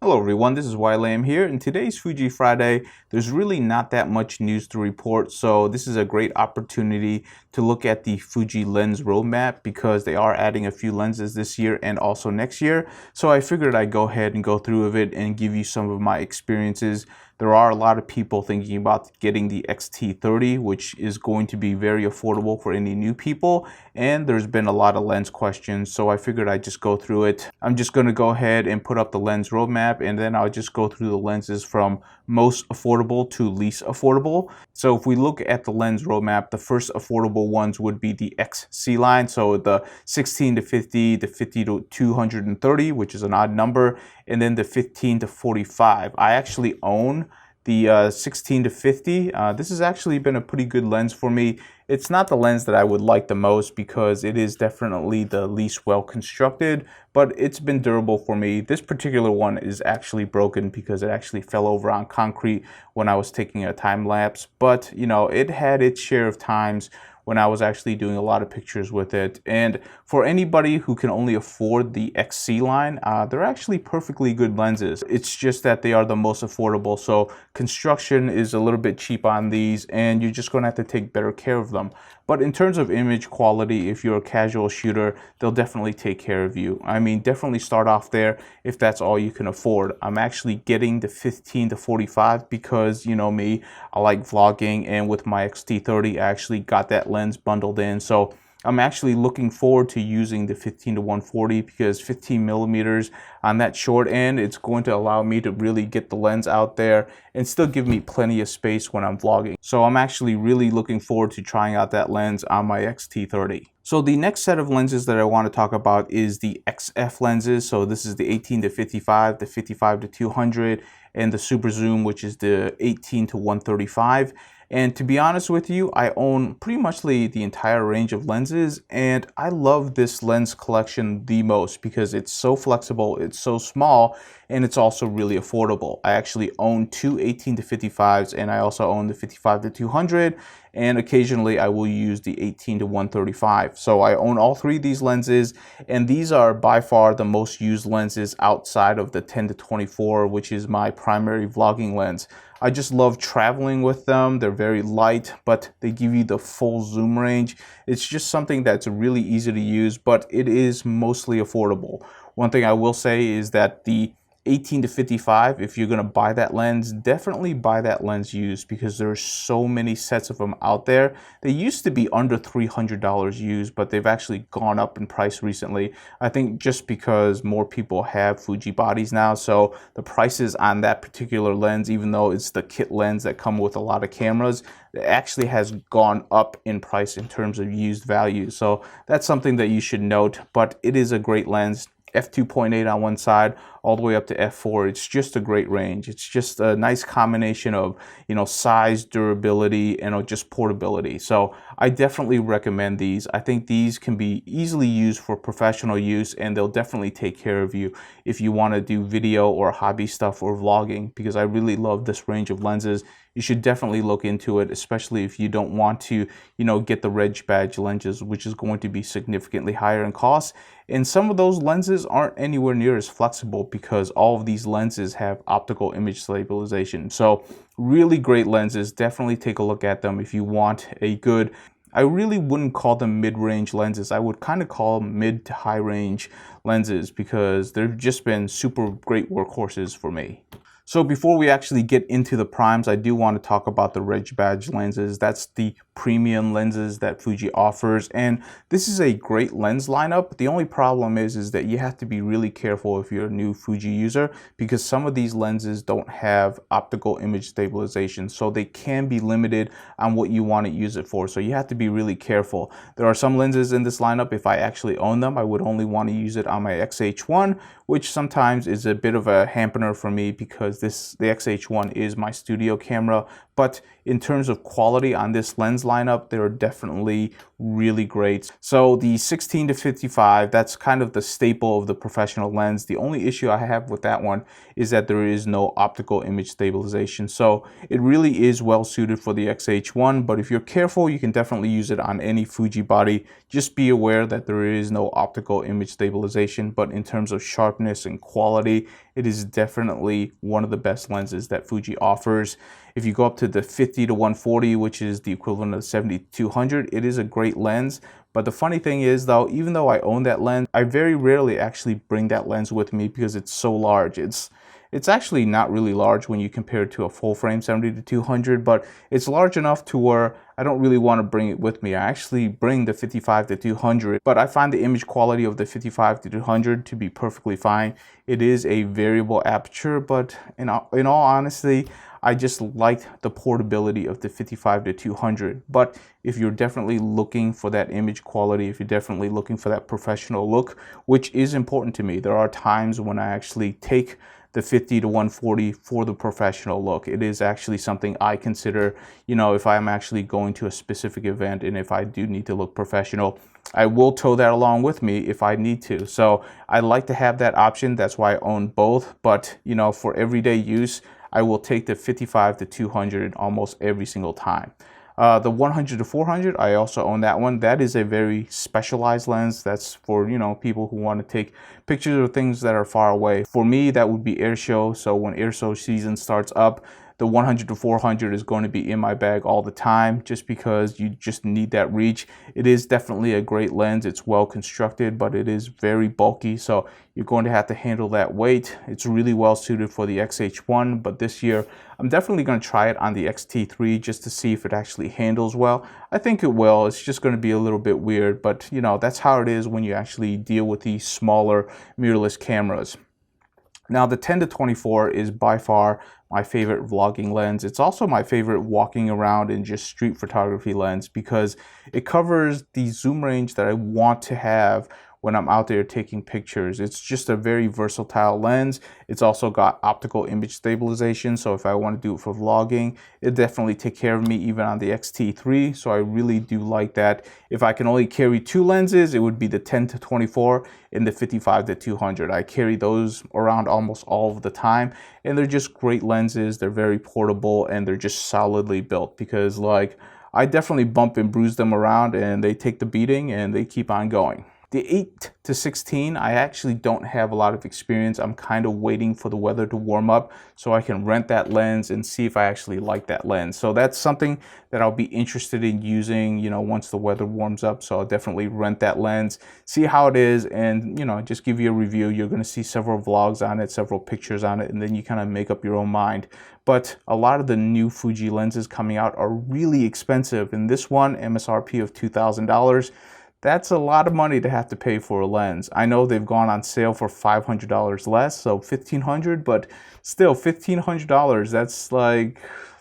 Hello everyone, this is Lam here. In today's Fuji Friday, there's really not that much news to report, so this is a great opportunity to look at the Fuji Lens Roadmap because they are adding a few lenses this year and also next year. So I figured I'd go ahead and go through of it and give you some of my experiences. There are a lot of people thinking about getting the X-T30, which is going to be very affordable for any new people, and there's been a lot of lens questions, so I figured I'd just go through it. I'm just going to go ahead and put up the lens roadmap, and then I'll just go through the lenses from most affordable to least affordable. So if we look at the lens roadmap, the first affordable ones would be the XC line, so the 16 to 50, the 50 to 230, which is an odd number, and then the 15 to 45. I actually own the 16 to 50. This has actually been a pretty good lens for me. It's not the lens that I would like the most because it is definitely the least well constructed, but it's been durable for me. This particular one is actually broken because it actually fell over on concrete when I was taking a time lapse, but you know, it had its share of times when I was actually doing a lot of pictures with it. And for anybody who can only afford the XC line, they're actually perfectly good lenses. It's just that they are the most affordable, so construction is a little bit cheap on these and you're just gonna have to take better care of them. But in terms of image quality, if you're a casual shooter, they'll definitely take care of you. I mean, definitely start off there if that's all you can afford. I'm actually getting the 15 to 45 because, you know me, I like vlogging, and with my X-T30, I actually got that lens bundled in. So I'm actually looking forward to using the 15 to 140 because 15 millimeters on that short end, it's going to allow me to really get the lens out there and still give me plenty of space when I'm vlogging. So I'm actually really looking forward to trying out that lens on my X-T30. So the next set of lenses that I want to talk about is the XF lenses. So this is the 18 to 55, the 55 to 200, and the super zoom, which is the 18 to 135. And to be honest with you, I own pretty much the entire range of lenses, and I love this lens collection the most because it's so flexible, it's so small, and it's also really affordable. I actually own two 18 to 55s, and I also own the 55 to 200, and occasionally I will use the 18 to 135. So I own all three of these lenses, and these are by far the most used lenses outside of the 10 to 24, which is my primary vlogging lens. I just love traveling with them. They're very light, but they give you the full zoom range. It's just something that's really easy to use, but it is mostly affordable. One thing I will say is that the 18 to 55, if you're going to buy that lens, definitely buy that lens used because there's so many sets of them out there. They used to be under $300 used, but they've actually gone up in price recently. I think just because more people have Fuji bodies now, so the prices on that particular lens, even though it's the kit lens that come with a lot of cameras, it actually has gone up in price in terms of used value. So that's something that you should note, but it is a great lens. f2.8 on one side all the way up to f4. It's just a great range. It's just a nice combination of, you know, size, durability, and just portability. So I definitely recommend these. I think these can be easily used for professional use, and they'll definitely take care of you if you want to do video or hobby stuff or vlogging, because I really love this range of lenses. You should definitely look into it, especially if you don't want to, you know, get the Reg Badge lenses, which is going to be significantly higher in cost. And some of those lenses aren't anywhere near as flexible because all of these lenses have optical image stabilization. So really great lenses. Definitely take a look at them if you want a good, I really wouldn't call them mid-range lenses. I would kind of call them mid to high range lenses because they've just been super great workhorses for me. So before we actually get into the primes, I do want to talk about the Reg Badge lenses. That's the premium lenses that Fuji offers, and this is a great lens lineup. The only problem is that you have to be really careful if you're a new Fuji user because some of these lenses don't have optical image stabilization, so they can be limited on what you want to use it for. So you have to be really careful. There are some lenses in this lineup, if I actually own them, I would only want to use it on my XH1, which sometimes is a bit of a hampener for me because the XH1 is my studio camera, but in terms of quality on this lens lineup, they're definitely really great. So the 16 to 55, that's kind of the staple of the professional lens. The only issue I have with that one is that there is no optical image stabilization. So it really is well suited for the X-H1, but if you're careful, you can definitely use it on any Fuji body. Just be aware that there is no optical image stabilization, but in terms of sharpness and quality, it is definitely one of the best lenses that Fuji offers. If you go up to the 50 to 140, which is the equivalent of 70 to 200, it is a great lens. But the funny thing is though, even though I own that lens, I very rarely actually bring that lens with me because it's so large. It's actually not really large when you compare it to a full frame 70 to 200, but it's large enough to where I don't really want to bring it with me. I actually bring the 55 to 200, but I find the image quality of the 55 to 200 to be perfectly fine. It is a variable aperture, but in all honesty, I just like the portability of the 55 to 200. But if you're definitely looking for that image quality, if you're definitely looking for that professional look, which is important to me, there are times when I actually take the 50 to 140 for the professional look. It is actually something I consider, you know, if I'm actually going to a specific event and if I do need to look professional, I will tow that along with me if I need to. So I like to have that option. That's why I own both. But, you know, for everyday use, I will take the 55 to 200 almost every single time. The 100 to 400, I also own that one. That is a very specialized lens. That's for, you know, people who want to take pictures of things that are far away. For me, that would be air show. So when air show season starts up, the 100 to 400 is going to be in my bag all the time just because you just need that reach. It is definitely a great lens. It's well constructed, but it is very bulky. So you're going to have to handle that weight. It's really well suited for the X-H1, but this year I'm definitely going to try it on the X-T3 just to see if it actually handles well. I think it will. It's just going to be a little bit weird, but you know, that's how it is when you actually deal with these smaller mirrorless cameras. Now the 10 to 24 is by far my favorite vlogging lens. It's also my favorite walking around and just street photography lens because it covers the zoom range that I want to have when I'm out there taking pictures. It's just a very versatile lens. It's also got optical image stabilization, so if I want to do it for vlogging, it definitely take care of me even on the X-T3, so I really do like that. If I can only carry two lenses, it would be the 10 to 24 and the 55 to 200. I carry those around almost all of the time, and they're just great lenses. They're very portable, and they're just solidly built because, like, I definitely bump and bruise them around, and they take the beating, and they keep on going. The 8 to 16, I actually don't have a lot of experience. I'm kind of waiting for the weather to warm up so I can rent that lens and see if I actually like that lens. So that's something that I'll be interested in using, you know, once the weather warms up. So I'll definitely rent that lens, see how it is, and, you know, just give you a review. You're going to see several vlogs on it, several pictures on it, and then you kind of make up your own mind. But a lot of the new Fuji lenses coming out are really expensive. And this one, MSRP of $2,000, that's a lot of money to have to pay for a lens. I know they've gone on sale for $500 less, so $1,500, but still $1,500,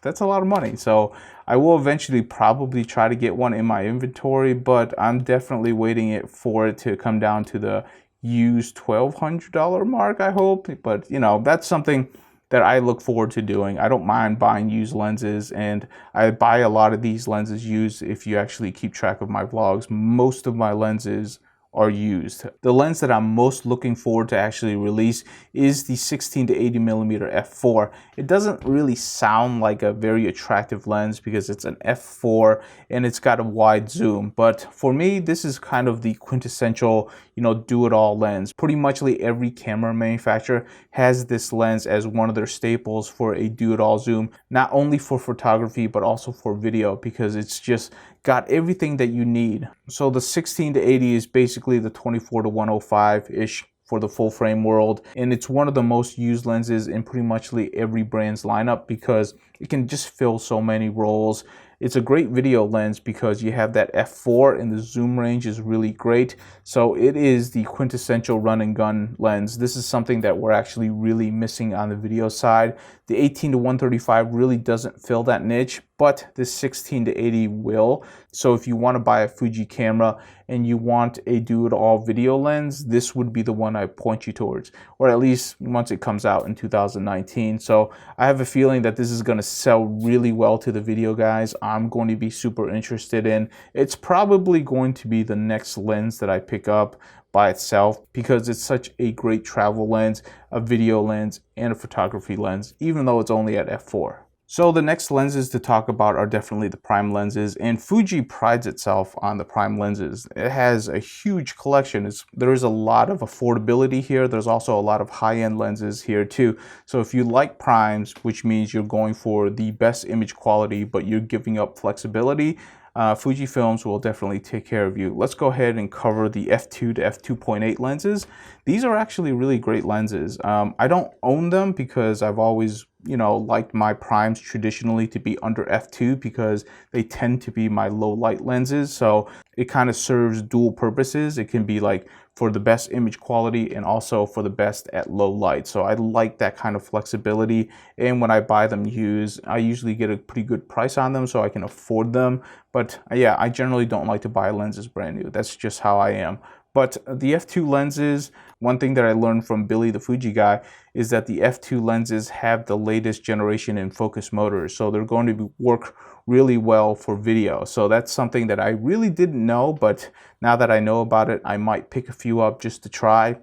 that's a lot of money. So I will eventually probably try to get one in my inventory, but I'm definitely waiting for it to come down to the used $1,200 mark, I hope. But, you know, that's something that I look forward to doing. I don't mind buying used lenses, and I buy a lot of these lenses used. If you actually keep track of my vlogs, most of my lenses are used. The lens that I'm most looking forward to actually release is the 16 to 80 millimeter f4. It doesn't really sound like a very attractive lens because it's an f4 and it's got a wide zoom, but for me this is kind of the quintessential, you know, do-it-all lens. Pretty much every camera manufacturer has this lens as one of their staples for a do-it-all zoom, not only for photography but also for video, because it's just got everything that you need. So the 16 to 80 is basically the 24 to 105-ish for the full frame world, and it's one of the most used lenses in pretty much every brand's lineup because it can just fill so many roles. It's a great video lens because you have that f4 and the zoom range is really great. So it is the quintessential run and gun lens. This is something that we're actually really missing on the video side. The 18 to 135 really doesn't fill that niche, but this 16 to 80 will. So if you want to buy a Fuji camera and you want a do-it-all video lens, this would be the one I point you towards, or at least once it comes out in 2019. So I have a feeling that this is going to sell really well to the video guys. I'm going to be super interested in. It's probably going to be the next lens that I pick up by itself because it's such a great travel lens, a video lens, and a photography lens, even though it's only at f4. So the next lenses to talk about are definitely the prime lenses, and Fuji prides itself on the prime lenses. It has a huge collection. There is a lot of affordability here. There's also a lot of high-end lenses here too. So if you like primes, which means you're going for the best image quality, but you're giving up flexibility, Fujifilms will definitely take care of you. Let's go ahead and cover the f2 to f2.8 lenses. These are actually really great lenses. I don't own them because I've always, liked my primes traditionally to be under f2 because they tend to be my low light lenses. So it kind of serves dual purposes. It can be like for the best image quality and also for the best at low light. So I like that kind of flexibility. And when I buy them used, I usually get a pretty good price on them so I can afford them. But yeah, I generally don't like to buy lenses brand new. That's just how I am. But the f2 lenses, one thing that I learned from Billy the Fuji guy is that the f2 lenses have the latest generation in focus motors. So they're going to work really well for video. So that's something that I really didn't know, but now that I know about it, I might pick a few up just to try.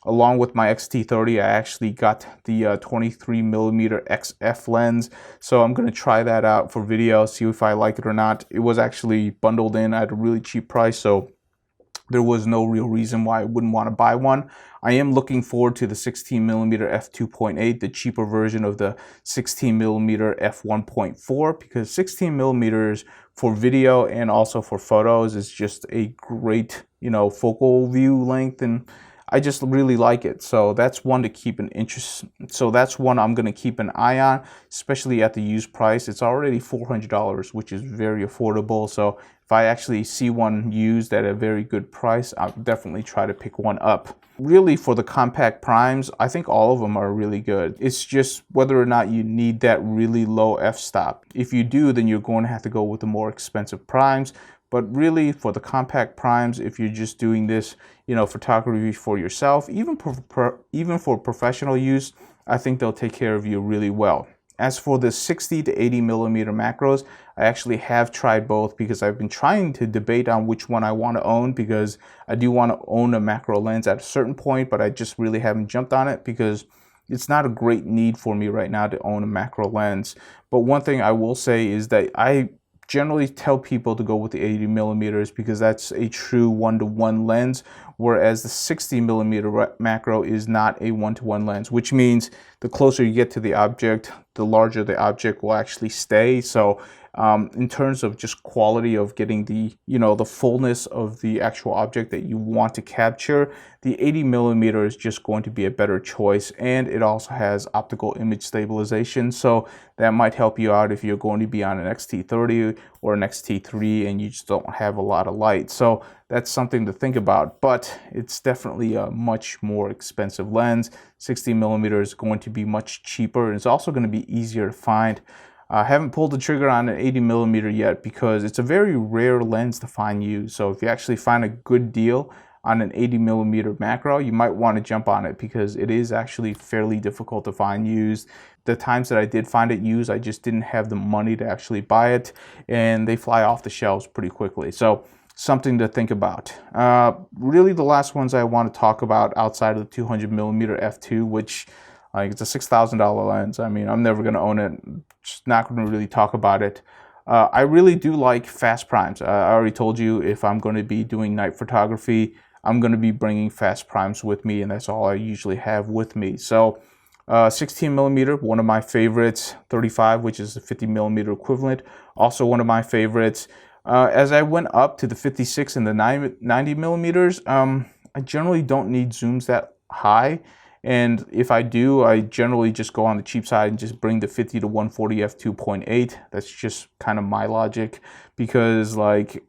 Along with my X-T30, I actually got the 23mm XF lens. So I'm going to try that out for video, see if I like it or not. It was actually bundled in at a really cheap price, so there was no real reason why I wouldn't want to buy one. I am looking forward to the 16mm f2.8, the cheaper version of the 16mm f1.4, because 16mm for video and also for photos is just a great, focal view length, and I just really like it. So that's one to keep an interest. So that's one I'm going to keep an eye on, especially at the used price. It's already $400, which is very affordable. So if I actually see one used at a very good price, I'll definitely try to pick one up. Really, for the compact primes, I think all of them are really good. It's just whether or not you need that really low f-stop. If you do, then you're going to have to go with the more expensive primes. But really, for the compact primes, if you're just doing this, photography for yourself, even for professional use, I think they'll take care of you really well. As for the 60 to 80mm macros, I actually have tried both because I've been trying to debate on which one I want to own, because I do want to own a macro lens at a certain point, but I just really haven't jumped on it because it's not a great need for me right now to own a macro lens. But one thing I will say is that I generally tell people to go with the 80mm because that's a true one-to-one lens, whereas the 60mm macro is not a one-to-one lens, which means the closer you get to the object, the larger the object will actually stay. So in terms of just quality of getting the, the fullness of the actual object that you want to capture, the 80mm is just going to be a better choice. And it also has optical image stabilization. So that might help you out if you're going to be on an X-T30 or an X-T3 and you just don't have a lot of light. So that's something to think about, but it's definitely a much more expensive lens. 60mm is going to be much cheaper, and it's also going to be easier to find. I haven't pulled the trigger on an 80mm yet because it's a very rare lens to find used. So if you actually find a good deal on an 80mm macro, you might want to jump on it because it is actually fairly difficult to find used. The times that I did find it used, I just didn't have the money to actually buy it, and they fly off the shelves pretty quickly. So something to think about. Really, the last ones I want to talk about outside of the 200mm f2, which it's a $6,000 lens. I mean, I'm never going to own it. Just not going to really talk about it. I really do like fast primes. I already told you, if I'm going to be doing night photography, I'm going to be bringing fast primes with me, and that's all I usually have with me. So 16mm, one of my favorites. 35, which is the 50mm equivalent, also one of my favorites. As I went up to the 56 and the 90mm, I generally don't need zooms that high. And if I do, I generally just go on the cheap side and just bring the 50 to 140 f2.8. That's just kind of my logic, because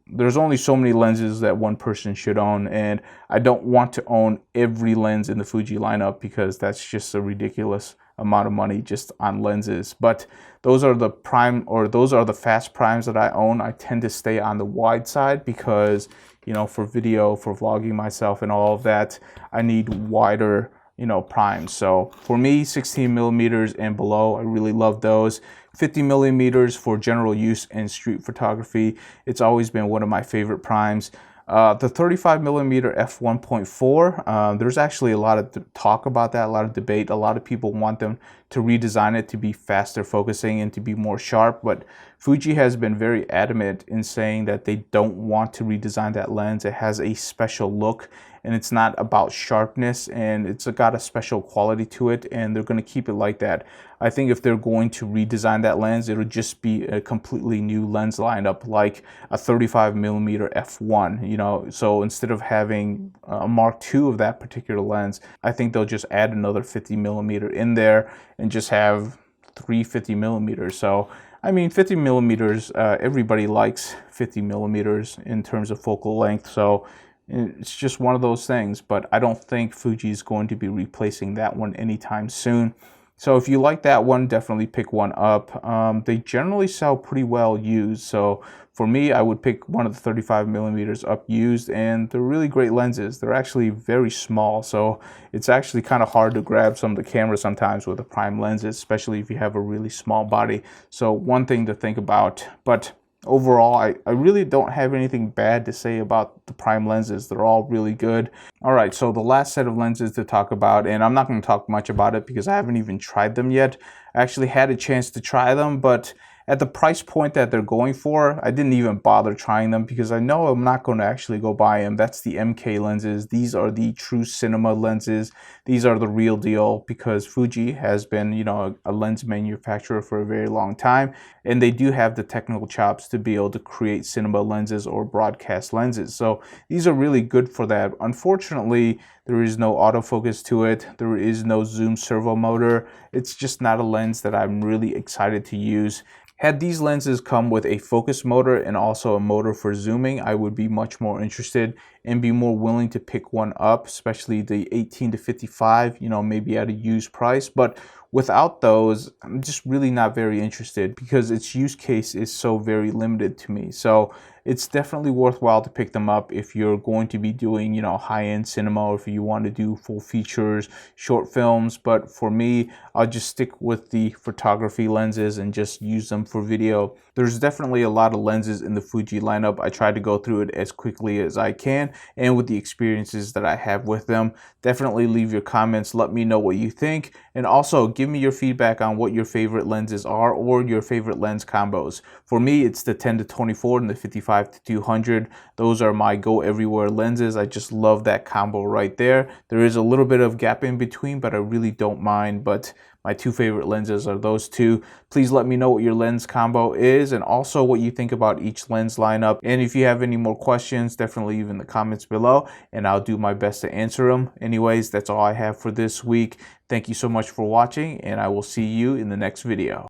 there's only so many lenses that one person should own, and I don't want to own every lens in the Fuji lineup because that's just a ridiculous amount of money just on lenses. But those are the fast primes that I own. I tend to stay on the wide side because, you know, for video, for vlogging myself and all of that, I need wider, you know, primes. So for me, 16 millimeters and below, I really love those. 50 millimeters for general use in street photography. It's always been one of my favorite primes. The 35 millimeter f1.4, there's actually a lot of talk about that, a lot of debate. A lot of people want them to redesign it to be faster focusing and to be more sharp, but Fuji has been very adamant in saying that they don't want to redesign that lens. It has a special look and it's not about sharpness, and it's got a special quality to it, and they're going to keep it like that. I think if they're going to redesign that lens, it'll just be a completely new lens lineup, like a 35 millimeter f1, you know. So instead of having a Mark II of that particular lens, I think they'll just add another 50 millimeter in there and just have 350 millimeters. So I mean, 50 millimeters, everybody likes 50 millimeters in terms of focal length. So it's just one of those things, but I don't think Fuji is going to be replacing that one anytime soon. So if you like that one, definitely pick one up. They generally sell pretty well used. So for me, I would pick one of the 35 millimeters up used, and they're really great lenses. They're actually very small, so it's actually kind of hard to grab some of the cameras sometimes with the prime lenses, especially if you have a really small body. So one thing to think about. But overall, I really don't have anything bad to say about the prime lenses. They're all really good. All right, so the last set of lenses to talk about, and I'm not going to talk much about it because I haven't even tried them yet. I actually had a chance to try them, but at the price point that they're going for, I didn't even bother trying them because I know I'm not going to actually go buy them. That's the MK lenses. These are the true cinema lenses. These are the real deal because Fuji has been, you know, a lens manufacturer for a very long time, and they do have the technical chops to be able to create cinema lenses or broadcast lenses. So these are really good for that. Unfortunately, there is no autofocus to it. There is no zoom servo motor. It's just not a lens that I'm really excited to use. Had these lenses come with a focus motor and also a motor for zooming, I would be much more interested and be more willing to pick one up, especially the 18 to 55, you know, maybe at a used price. But without those, I'm just really not very interested because its use case is so very limited to me. So it's definitely worthwhile to pick them up if you're going to be doing, you know, high-end cinema, or if you want to do full features, short films. But for me, I'll just stick with the photography lenses and just use them for video. There's definitely a lot of lenses in the Fuji lineup. I try to go through it as quickly as I can, and with the experiences that I have with them. Definitely leave your comments. Let me know what you think, and also give me your feedback on what your favorite lenses are or your favorite lens combos. For me, it's the 10 to 24 and the 55 to 200. Those are my go everywhere lenses. I just love that combo right there. There is a little bit of gap in between, but I really don't mind. But my two favorite lenses are those two. Please let me know what your lens combo is and also what you think about each lens lineup. And if you have any more questions, definitely leave in the comments below and I'll do my best to answer them. Anyways, that's all I have for this week. Thank you so much for watching, and I will see you in the next video.